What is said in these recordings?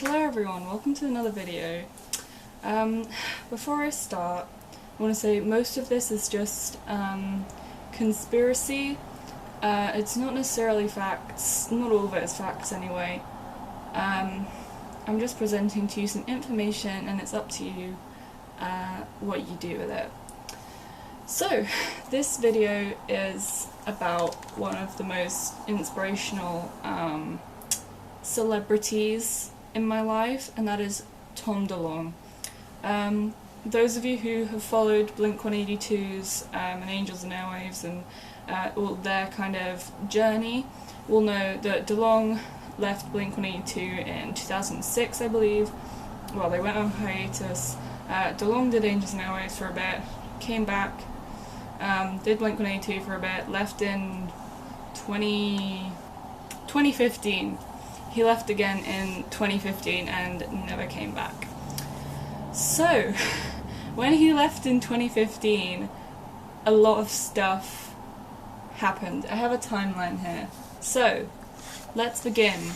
Hello everyone, welcome to another video. Before I start, I want to say most of this is just conspiracy. It's not necessarily facts, not all of it is facts anyway. I'm just presenting to you some information and it's up to you what you do with it. So, this video is about one of the most inspirational celebrities in my life, and that is Tom DeLonge. Those of you who have followed Blink-182's and Angels and Airwaves and all their kind of journey will know that DeLonge left Blink-182 in 2006, I believe. Well, they went on hiatus. DeLonge did Angels and Airwaves for a bit, came back, did Blink-182 for a bit, left in 2015. He left again in 2015 and never came back. So, when he left in 2015, a lot of stuff happened. I have a timeline here. So, let's begin.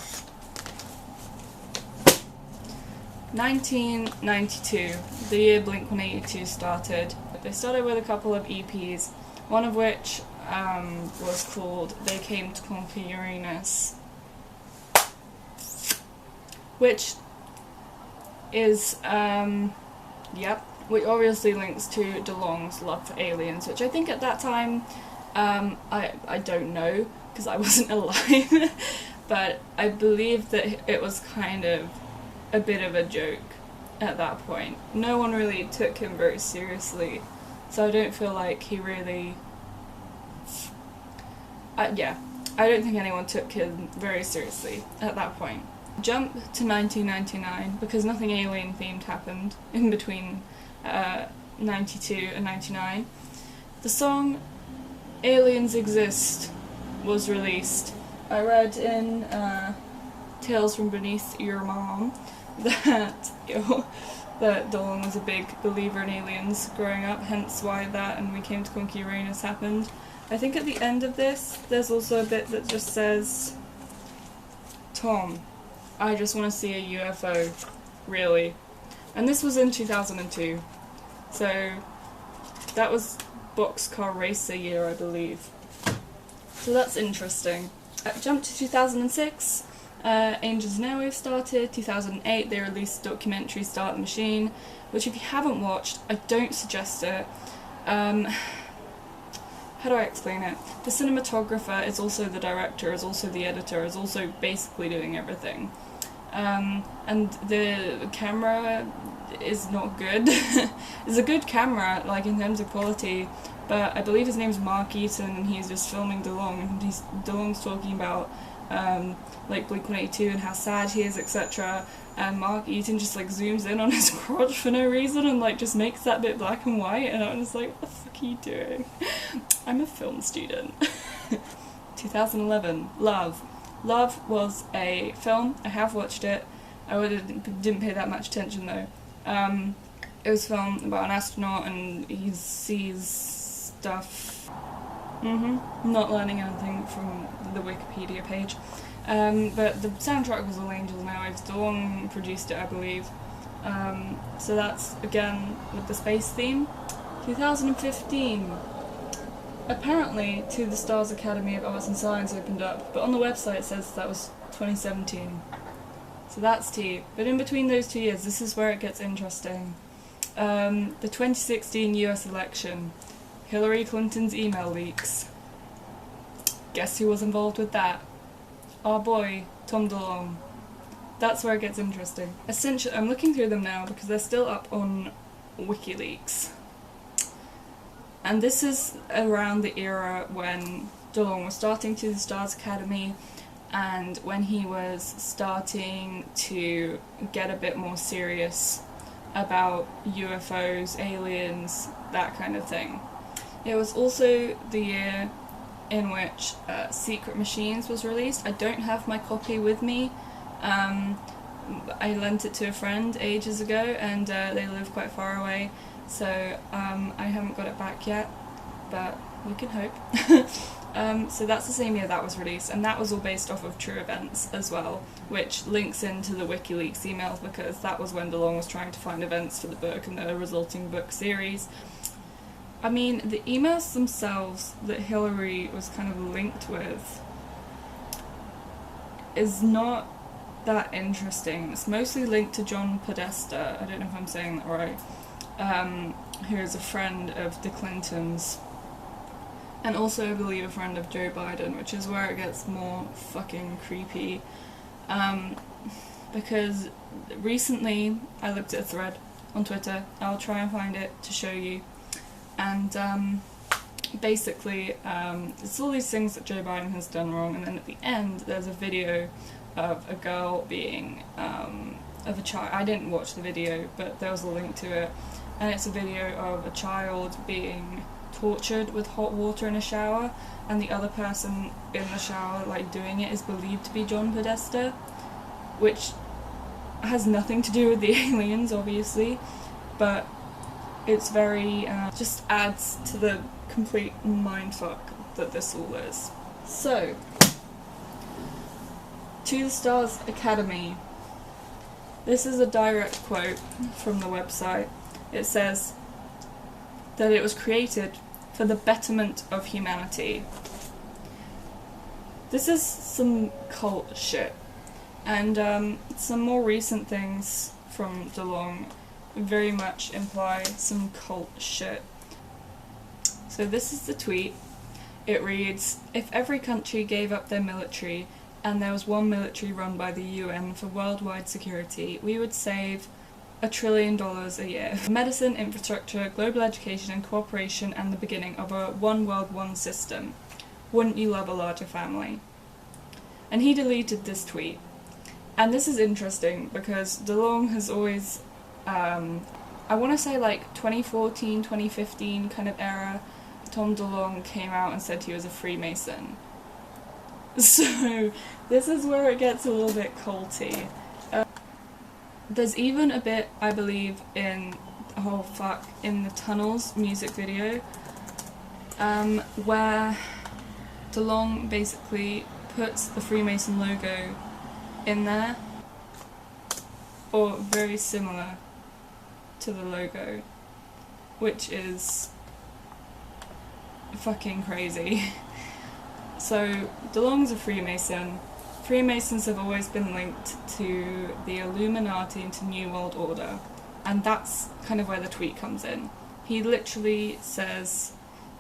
1992, the year Blink-182 started. They started with a couple of EPs, one of which was called They Came to Conquer Uranus, which is, which obviously links to DeLonge's love for aliens, which I think at that time, I don't know, because I wasn't alive, but I believe that it was kind of a bit of a joke at that point. No one really took him very seriously, so I don't feel like he really, I don't think anyone took him very seriously at that point. Jump to 1999, because nothing alien themed happened in between 92 and 99. The song Aliens Exist was released. I read in Tales from Beneath Your Mom that DeLonge was a big believer in aliens growing up, hence why that and We Came to Conquer Uranus happened. I think at the end of this, there's also a bit that just says, Tom, I just want to see a UFO, really. And this was in 2002, so that was Boxcar Racer year, I believe. So that's interesting. Jump to 2006, Angels and Airwaves started. 2008 they released the documentary Start the Machine, which if you haven't watched, I don't suggest it. How do I explain it? The cinematographer is also the director, is also the editor, is also basically doing everything. And the camera is not good. It's a good camera, like in terms of quality, but I believe his name's Mark Eaton and he's just filming DeLonge, and DeLonge's talking about like Blink-182 and how sad he is, etc. And Mark Eaton just like zooms in on his crotch for no reason and like just makes that bit black and white, and I'm just like, what the fuck are you doing? I'm a film student. 2011, Love. Love was a film. I have watched it. I didn't pay that much attention though. It was a film about an astronaut and he sees stuff. Not learning anything from the Wikipedia page. But the soundtrack was all Angels and Airwaves. DeLonge produced it, I believe. So that's, again, with the space theme. 2015. Apparently, To the Stars Academy of Arts and Science opened up, but on the website it says that was 2017. So that's tea. But in between those 2 years, this is where it gets interesting. The 2016 US election. Hillary Clinton's email leaks. Guess who was involved with that? Our boy, Tom DeLonge. That's where it gets interesting. Essentially, I'm looking through them now because they're still up on WikiLeaks. And this is around the era when DeLonge was starting To the Stars Academy and when he was starting to get a bit more serious about UFOs, aliens, that kind of thing. It was also the year in which Secret Machines was released. I don't have my copy with me. I lent it to a friend ages ago and they live quite far away. So I haven't got it back yet, but we can hope. So that's the same year that was released, and that was all based off of true events as well, which links into the WikiLeaks emails, because that was when DeLonge was trying to find events for the book and the resulting book series. I mean, the emails themselves that Hillary was kind of linked with is not that interesting. It's mostly linked to John Podesta, I don't know if I'm saying that right, who is a friend of the Clintons, and also I believe a friend of Joe Biden, which is where it gets more fucking creepy, because recently I looked at a thread on Twitter, I'll try and find it to show you, and basically it's all these things that Joe Biden has done wrong, and then at the end there's a video of a girl being, of a child. I didn't watch the video, but there was a link to it, and it's a video of a child being tortured with hot water in a shower, and the other person in the shower, like, doing it is believed to be John Podesta, which has nothing to do with the aliens, obviously, but it's very, just adds to the complete mindfuck that this all is. So, to the Stars Academy. This is a direct quote from the website. It says that it was created for the betterment of humanity. This is some cult shit, and some more recent things from DeLonge very much imply some cult shit. So this is the tweet. It reads, "If every country gave up their military and there was one military run by the UN for worldwide security, we would save $1 trillion a year. Medicine, infrastructure, global education and cooperation, and the beginning of a one world, one system. Wouldn't you love a larger family?" And he deleted this tweet. And this is interesting because DeLonge has always, I want to say like 2014, 2015 kind of era, Tom DeLonge came out and said he was a Freemason. So this is where it gets a little bit culty. There's even a bit, I believe, in in the Tunnels music video, where DeLonge basically puts the Freemason logo in there, or very similar to the logo, which is fucking crazy. So, DeLonge's a Freemason. Freemasons have always been linked to the Illuminati and to New World Order, and that's kind of where the tweet comes in. He literally says,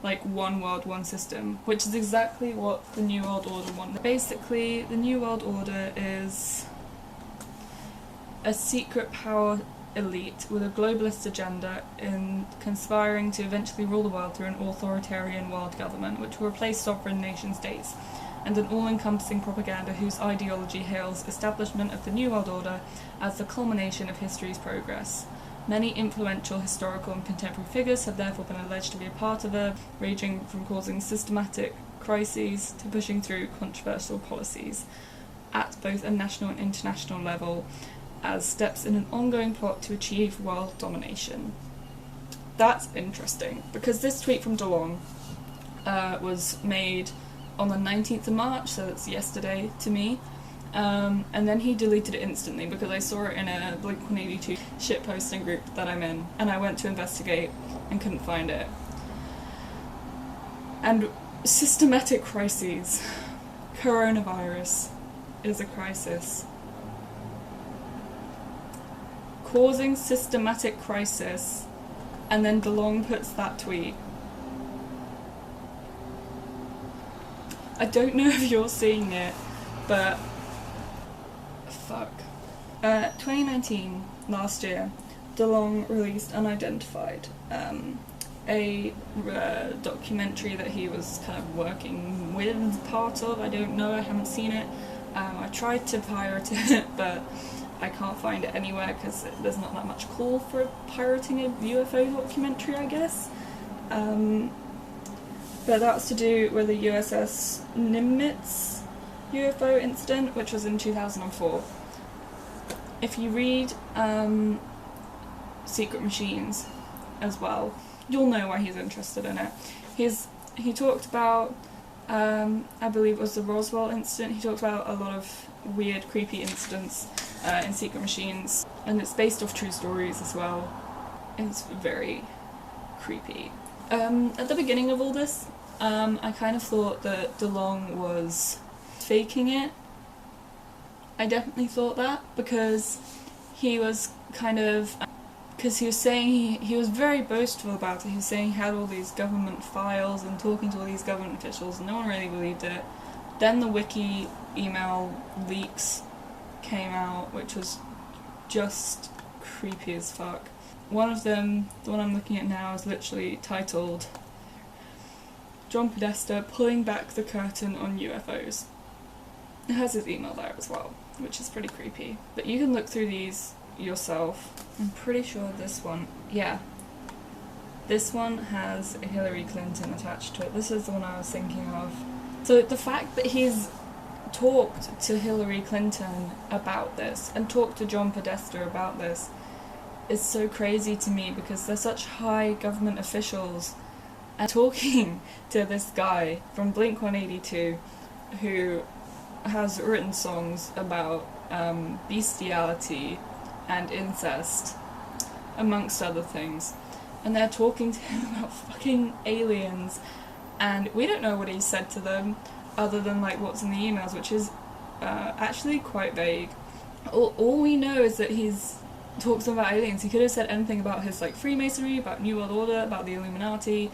like, one world, one system, which is exactly what the New World Order want. Basically, the New World Order is a secret power elite with a globalist agenda in conspiring to eventually rule the world through an authoritarian world government which will replace sovereign nation-states, and an all-encompassing propaganda whose ideology hails establishment of the New World Order as the culmination of history's progress. Many influential historical and contemporary figures have therefore been alleged to be a part of it, ranging from causing systematic crises to pushing through controversial policies at both a national and international level, as steps in an ongoing plot to achieve world domination. That's interesting, because this tweet from DeLonge was made on the 19th of March, so that's yesterday to me, and then he deleted it instantly because I saw it in a Blink-182 shitposting group that I'm in, and I went to investigate and couldn't find it. And systematic crises. Coronavirus is a crisis. Causing systematic crisis, and then DeLonge puts that tweet. I don't know if you're seeing it, but fuck. 2019, last year, DeLonge released Unidentified, a documentary that he was kind of working with, part of, I don't know, I haven't seen it. I tried to pirate it, but I can't find it anywhere because there's not that much call for pirating a UFO documentary, I guess. But that's to do with the USS Nimitz UFO incident, which was in 2004. If you read Secret Machines as well, you'll know why he's interested in it. He talked about I believe it was the Roswell incident. He talked about a lot of weird, creepy incidents in Secret Machines, and it's based off true stories as well. It's very creepy. At the beginning of all this, I kind of thought that DeLonge was faking it. I definitely thought that, because he was kind of... because he was saying he was very boastful about it. He was saying he had all these government files and talking to all these government officials, and no one really believed it. Then the wiki email leaks came out, which was just creepy as fuck. One of them, the one I'm looking at now, is literally titled John Podesta pulling back the curtain on UFOs. It has his email there as well, which is pretty creepy. But you can look through these yourself. I'm pretty sure this one, yeah. This one has Hillary Clinton attached to it. This is the one I was thinking of. So the fact that he's talked to Hillary Clinton about this, and talked to John Podesta about this, is so crazy to me, because they're such high government officials, and talking to this guy from Blink-182 who has written songs about bestiality and incest, amongst other things, and they're talking to him about fucking aliens, and we don't know what he said to them other than like what's in the emails, which is actually quite vague. All we know is that he's talked to them about aliens. He could have said anything about his like Freemasonry, about New World Order, about the Illuminati,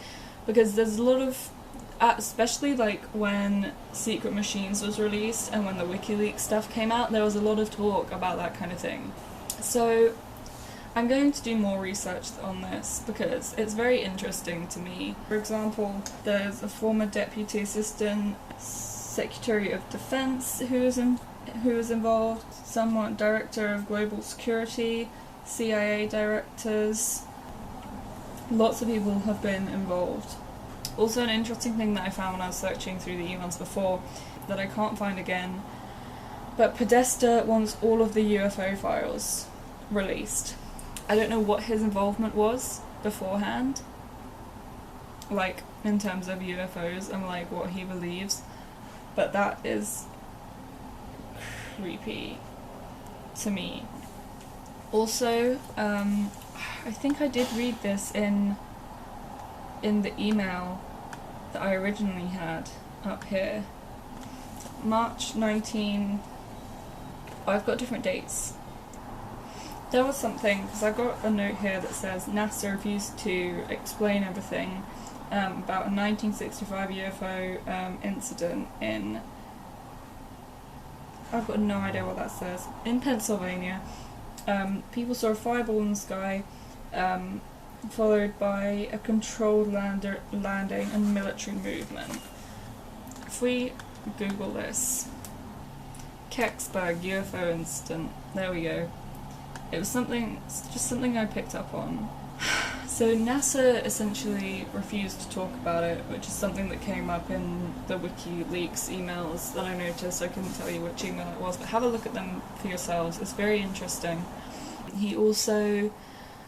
because there's a lot of, especially like when Secret Machines was released and when the WikiLeaks stuff came out, there was a lot of talk about that kind of thing. So I'm going to do more research on this because it's very interesting to me. For example, there's a former Deputy Assistant Secretary of Defense who was involved, someone Director of Global Security, CIA directors. Lots of people have been involved. Also, an interesting thing that I found when I was searching through the emails before, that I can't find again, but Podesta wants all of the UFO files released. I don't know what his involvement was beforehand, like in terms of UFOs and like what he believes, but that is creepy to me. Also, I think I did read this in the email that I originally had up here. March 19... I've got different dates. There was something, because I've got a note here that says NASA refused to explain everything about a 1965 UFO incident in... I've got no idea what that says. In Pennsylvania, people saw a fireball in the sky, followed by a controlled landing and military movement. If we Google this, Kecksburg UFO incident, there we go. It was just something I picked up on. So NASA essentially refused to talk about it, which is something that came up in the WikiLeaks emails that I noticed. I couldn't tell you which email it was, but have a look at them for yourselves. It's very interesting. He also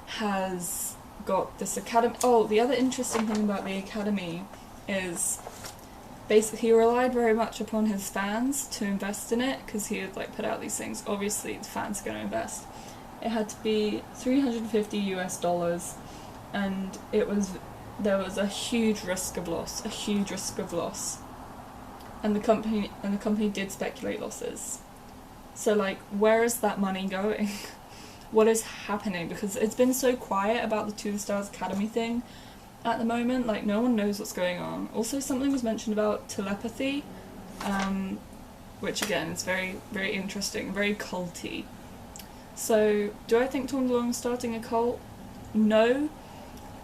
has got this academy. Oh, the other interesting thing about the academy is basically he relied very much upon his fans to invest in it, because he would like put out these things. Obviously, the fans are going to invest. It had to be $350 US, and there was a huge risk of loss, and the company did speculate losses. So like, where is that money going? What is happening? Because it's been so quiet about the Two Stars Academy thing at the moment, like no one knows what's going on. Also, something was mentioned about telepathy, which again is very, very interesting, very culty. So, do I think Tom DeLonge is starting a cult? No.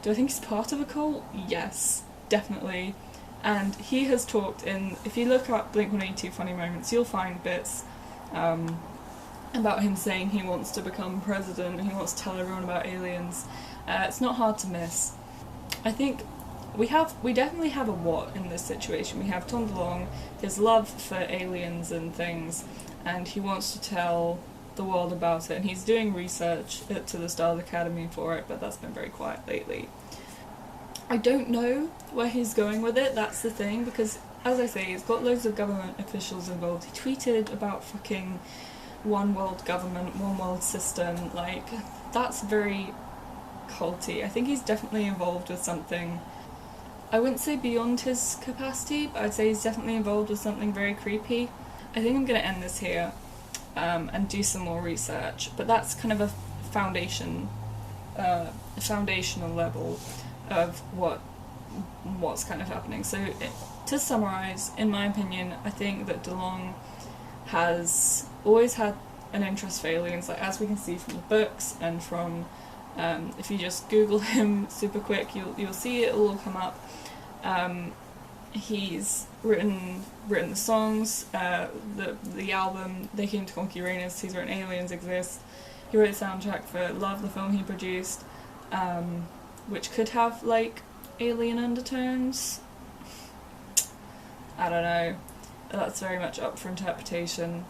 Do I think he's part of a cult? Yes, definitely. And he has talked in, if you look up Blink-182 funny moments, you'll find bits about him saying he wants to become president, and he wants to tell everyone about aliens. It's not hard to miss. I think we definitely have a what in this situation. We have Tom DeLonge, his love for aliens and things, and he wants to tell the world about it, and he's doing research to the Stars Academy for it, but that's been very quiet lately. I don't know where he's going with it, that's the thing, because as I say, he's got loads of government officials involved. He tweeted about fucking one world government, one world system. Like, that's very culty. I think he's definitely involved with something. I wouldn't say beyond his capacity, but I'd say he's definitely involved with something very creepy. I think I'm going to end this here and do some more research, but that's kind of a foundational level of what's kind of happening. So to summarise, in my opinion, I think that DeLonge has always had an interest for aliens, like as we can see from the books and from if you just Google him super quick, you'll see it all come up. He's written the songs, the album They Came to Conquer Uranus. He's written Aliens Exist. He wrote the soundtrack for Love, the film he produced, which could have like alien undertones. I don't know. That's very much up for interpretation.